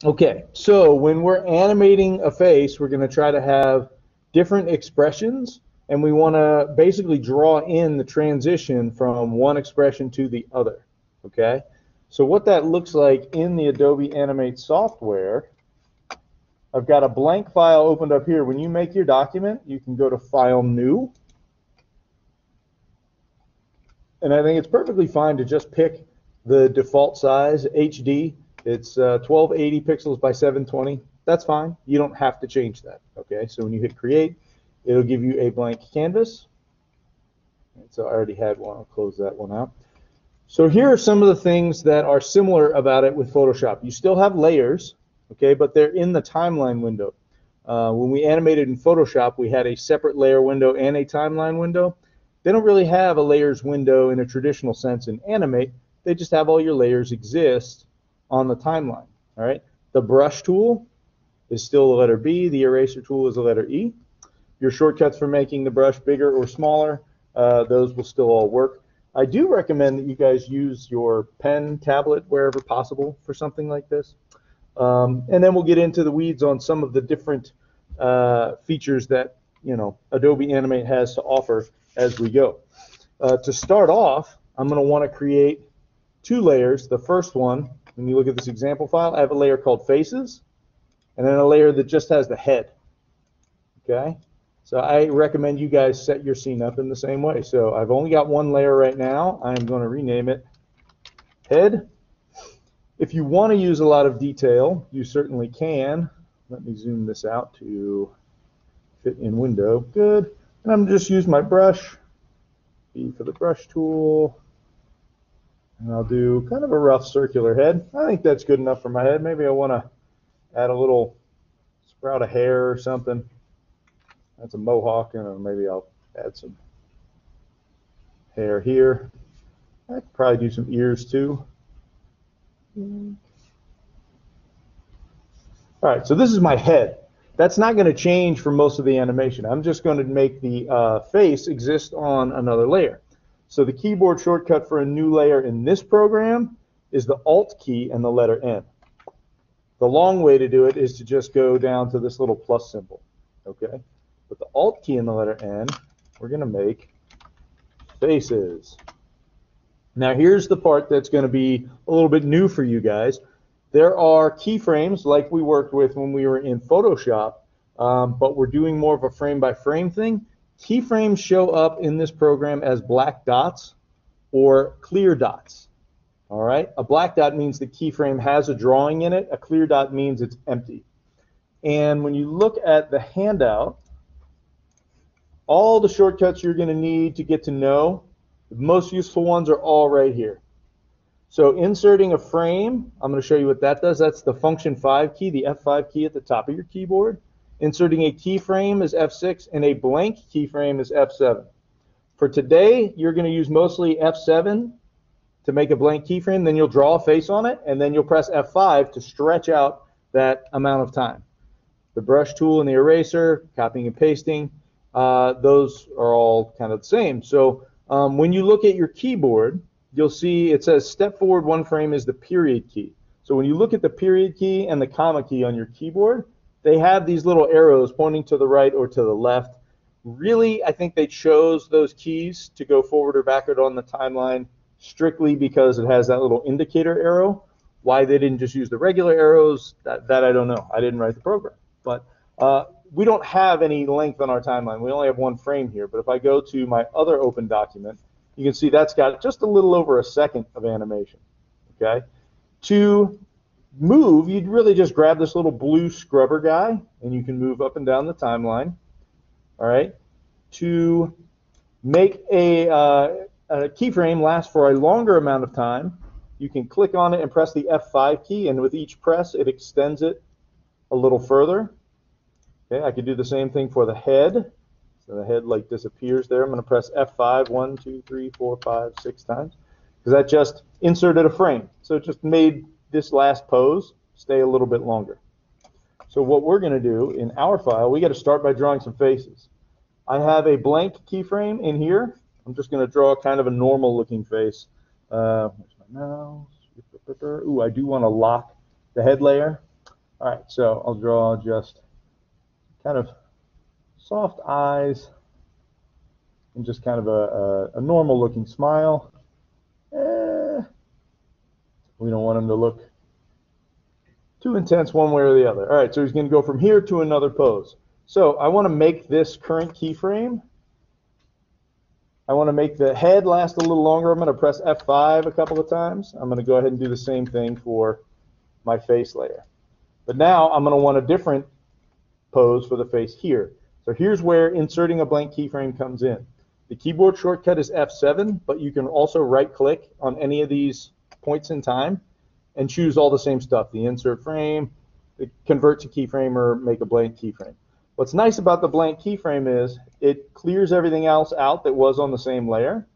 Okay, so when we're animating a face, we're going to try to have different expressions, and we want to basically draw in the transition from one expression to the other. Okay, so what that looks like in the Adobe Animate software, I've got a blank file opened up here. When you make your document, you can go to File, New, and I think it's perfectly fine to just pick the default size, HD. It's 1280 pixels by 720. That's fine. You don't have to change that. Okay, so when you hit create, it'll give you a blank canvas. And so I already had one. I'll close that one out. So here are some of the things that are similar about it with Photoshop. You still have layers, okay, but they're in the timeline window. When we animated in Photoshop, we had a separate layer window and a timeline window. They don't really have a layers window in a traditional sense in Animate. They just have all your layers exist on the timeline. All right. The brush tool is still the letter B. The eraser tool is the letter E. Your shortcuts for making the brush bigger or smaller, those will still all work. I do recommend that you guys use your pen, tablet, wherever possible for something like this. And then we'll get into the weeds on some of the different features that Adobe Animate has to offer as we go. To start off, I'm going to want to create two layers. The first one, when you look at this example file, I have a layer called Faces, and then a layer that just has the head. Okay, so I recommend you guys set your scene up in the same way. So I've only got one layer right now. I'm going to rename it Head. If you want to use a lot of detail, you certainly can. Let me zoom this out to fit in window. Good. And I'm just use my brush, B for the brush tool, and I'll do kind of a rough circular head. I think that's good enough for my head. Maybe I want to add a little sprout of hair or something. That's a mohawk, and maybe I'll add some hair here. I could probably do some ears too. All right, so this is my head. That's not going to change for most of the animation. I'm just going to make the face exist on another layer. So the keyboard shortcut for a new layer in this program is the Alt key and the letter N. The long way to do it is to just go down to this little plus symbol. Okay? With the Alt key and the letter N, we're going to make faces. Now here's the part that's going to be a little bit new for you guys. There are keyframes like we worked with when we were in Photoshop, but we're doing more of a frame-by-frame thing. Keyframes show up in this program as black dots or clear dots. All right? A black dot means the keyframe has a drawing in it. A clear dot means it's empty. And when you look at the handout, all the shortcuts you're going to need to get to know, the most useful ones are all right here. So inserting a frame, I'm going to show you what that does. That's the function 5 key, the F5 key at the top of your keyboard. Inserting a keyframe is F6, and a blank keyframe is F7. For today, you're going to use mostly F7 to make a blank keyframe, then you'll draw a face on it, and then you'll press F5 to stretch out that amount of time. The brush tool and the eraser, copying and pasting, those are all kind of the same. So when you look at your keyboard, you'll see it says step forward one frame is the period key. So when you look at the period key and the comma key on your keyboard, they have these little arrows pointing to the right or to the left. Really, I think they chose those keys to go forward or backward on the timeline strictly because it has that little indicator arrow. Why they didn't just use the regular arrows, that I don't know. I didn't write the program. But we don't have any length on our timeline. We only have one frame here. But if I go to my other open document, you can see that's got just a little over a second of animation. Okay? To move, you'd really just grab this little blue scrubber guy, and you can move up and down the timeline. All right? To make a keyframe last for a longer amount of time, you can click on it and press the F5 key, and with each press, it extends it a little further. Okay, I could do the same thing for the head. So the head like disappears there. I'm going to press F5 1, 2, 3, 4, 5, 6 times because that just inserted a frame. So it just made this last pose stay a little bit longer. So what we're going to do in our file, we got to start by drawing some faces. I have a blank keyframe in here. I'm just going to draw kind of a normal looking face. Where's my mouse? Ooh, I do want to lock the head layer. All right, so I'll draw just kind of soft eyes and just kind of a normal looking smile. We don't want him to look too intense one way or the other. All right, so he's going to go from here to another pose. So I want to make this current keyframe. I want to make the head last a little longer. I'm going to press F5 a couple of times. I'm going to go ahead and do the same thing for my face layer. But now I'm going to want a different pose for the face here. So here's where inserting a blank keyframe comes in. The keyboard shortcut is F7, but you can also right-click on any of these points in time and choose all the same stuff, the insert frame, the convert to keyframe, or make a blank keyframe. What's nice about the blank keyframe is it clears everything else out that was on the same layer,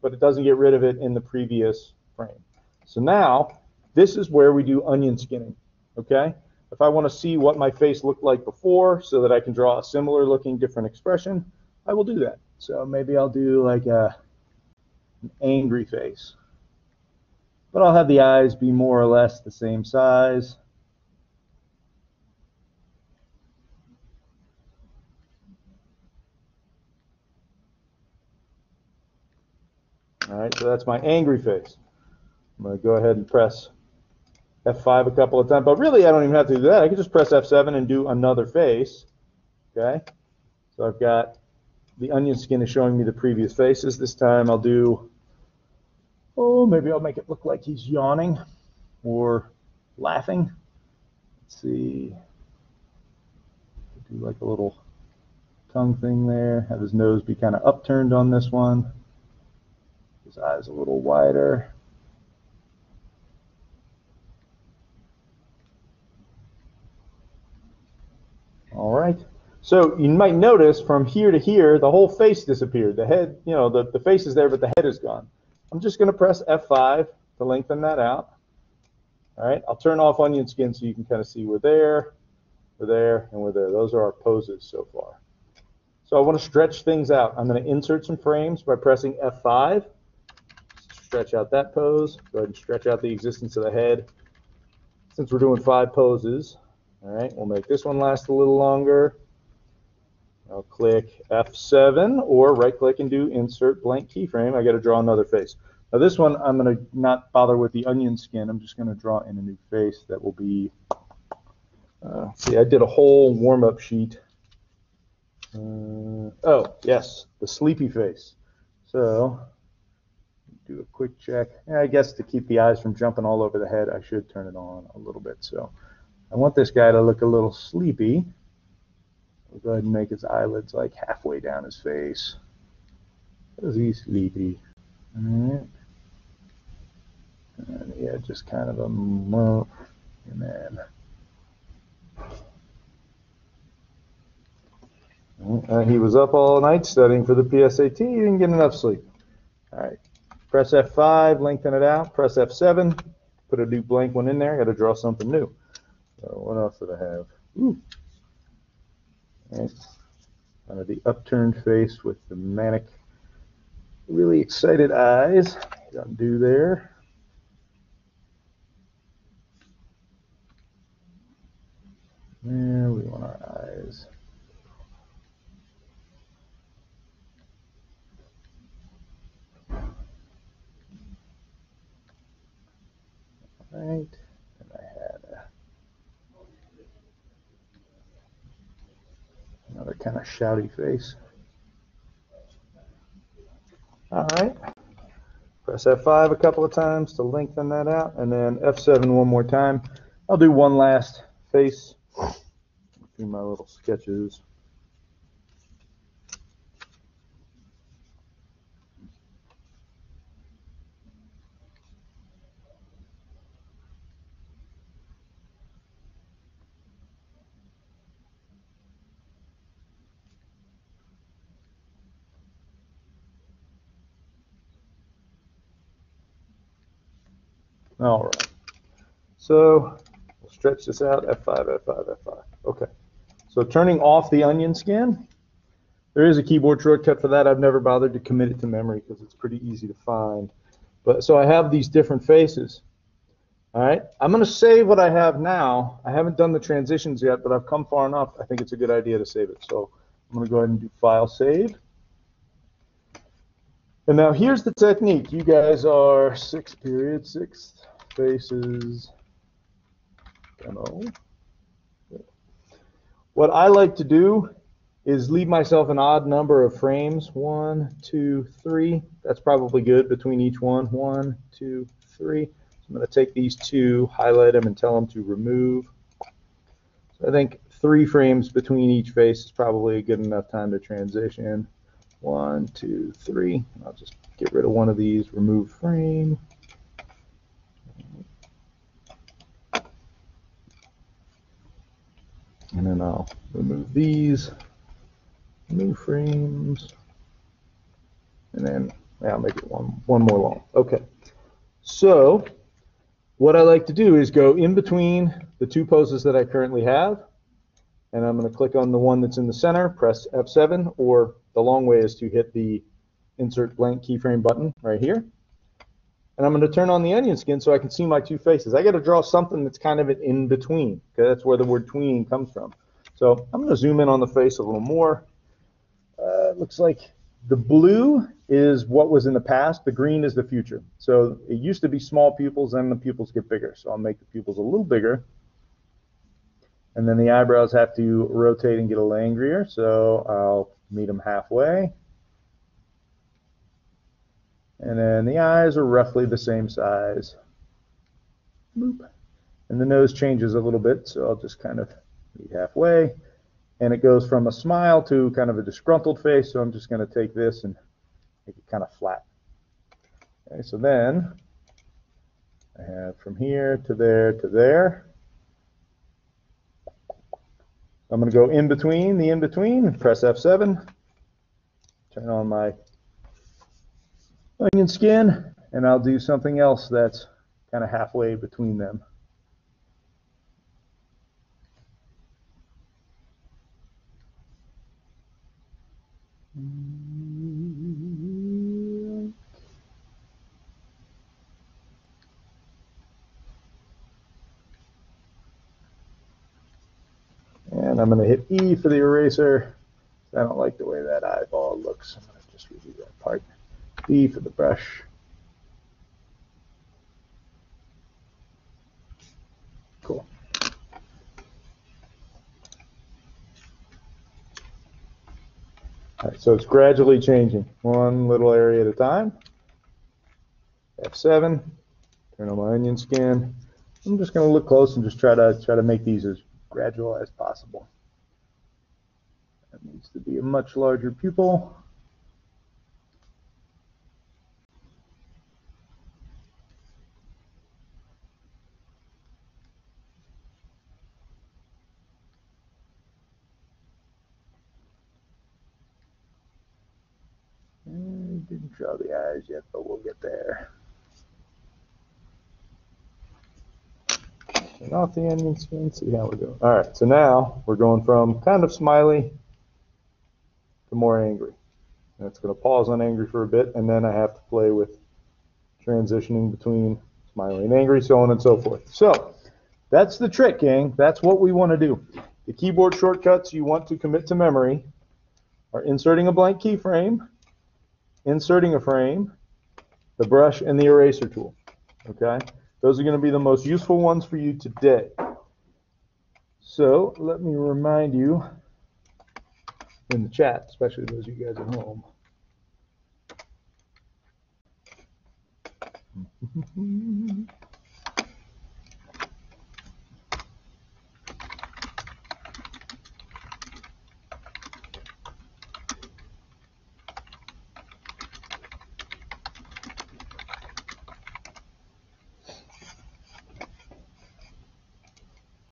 but it doesn't get rid of it in the previous frame. So now, this is where we do onion skinning, okay? If I want to see what my face looked like before so that I can draw a similar looking different expression, I will do that. So maybe I'll do like an angry face. But I'll have the eyes be more or less the same size. All right, so that's my angry face. I'm going to go ahead and press F5 a couple of times. But really, I don't even have to do that. I can just press F7 and do another face. Okay? So I've got the onion skin is showing me the previous faces. This time I'll do, oh, maybe I'll make it look like he's yawning or laughing. Let's see. Do like a little tongue thing there. Have his nose be kind of upturned on this one. His eyes a little wider. All right. So you might notice from here to here, the whole face disappeared. The head, you know, the face is there, but the head is gone. I'm just going to press F5 to lengthen that out. All right. I'll turn off onion skin so you can kind of see we're there, and we're there. Those are our poses so far. So I want to stretch things out. I'm going to insert some frames by pressing F5. Stretch out that pose. Go ahead and stretch out the existence of the head. Since we're doing 5 poses, all right, we'll make this one last a little longer. I'll click F7 or right-click and do Insert Blank Keyframe. I got to draw another face. Now this one, I'm going to not bother with the onion skin. I'm just going to draw in a new face that will be. See, I did a whole warm-up sheet. Oh yes, the sleepy face. So do a quick check. I guess to keep the eyes from jumping all over the head, I should turn it on a little bit. So I want this guy to look a little sleepy. We'll go ahead and make his eyelids like halfway down his face. Is he sleepy? All right. And yeah, just kind of a mump. And then he was up all night studying for the PSAT. He didn't get enough sleep. All right. Press F5, lengthen it out. Press F7, put a new blank one in there. Got to draw something new. So what else did I have? Ooh. Right. Kind of the upturned face with the manic, really excited eyes. Undo there. There we want our eyes. All right. And I had another kind of shouty face. All right. Press F5 a couple of times to lengthen that out, and then F7 one more time. I'll do one last face. Do my little sketches. All right. So we'll stretch this out, F5, F5, F5. Okay. So turning off the onion skin, there is a keyboard shortcut for that. I've never bothered to commit it to memory because it's pretty easy to find. But so I have these different faces. All right, I'm going to save what I have now. I haven't done the transitions yet, but I've come far enough. I think it's a good idea to save it. So I'm going to go ahead and do File Save. And now here's the technique. You guys are 6 faces demo. What I like to do is leave myself an odd number of frames. 1, 2, 3. That's probably good between each one. 1, 2, 3. So I'm going to take these two, highlight them, and tell them to remove. So I think 3 frames between each face is probably a good enough time to transition. 1, 2, 3. I'll just get rid of one of these, remove frame. And then I'll remove these, remove frames, and then I'll make it one more long. Okay. So what I like to do is go in between the 2 poses that I currently have, and I'm going to click on the one that's in the center, press F7, or the long way is to hit the Insert Blank Keyframe button right here. And I'm going to turn on the onion skin so I can see my 2 faces. I got to draw something that's kind of an in-between, because that's where the word tweening comes from. So I'm going to zoom in on the face a little more. It looks like the blue is what was in the past. The green is the future. So it used to be small pupils, then the pupils get bigger. So I'll make the pupils a little bigger. And then the eyebrows have to rotate and get a little angrier. So I'll meet them halfway. And then the eyes are roughly the same size. Boop. And the nose changes a little bit, so I'll just kind of meet halfway. And it goes from a smile to kind of a disgruntled face, so I'm just going to take this and make it kind of flat. Okay, so then I have from here to there to there. I'm going to go in between, the in-between, and press F7. Turn on my onion skin, and I'll do something else that's kind of halfway between them. And I'm going to hit E for the eraser. I don't like the way that eyeball looks. I'm going to just redo that part. E for the brush. Cool. All right, so it's gradually changing, one little area at a time. F7. Turn on my onion skin. I'm just going to look close and just try to make these as gradual as possible. That needs to be a much larger pupil. Didn't draw the eyes yet, but we'll get there. Turn off the onion skin, see how we go. All right, so now we're going from kind of smiley to more angry. And it's going to pause on angry for a bit, and then I have to play with transitioning between smiley and angry, so on and so forth. So that's the trick, gang. That's what we want to do. The keyboard shortcuts you want to commit to memory are inserting a blank keyframe, inserting a frame, the brush, and the eraser tool. Okay? Those are going to be the most useful ones for you today. So let me remind you in the chat, especially those of you guys at home.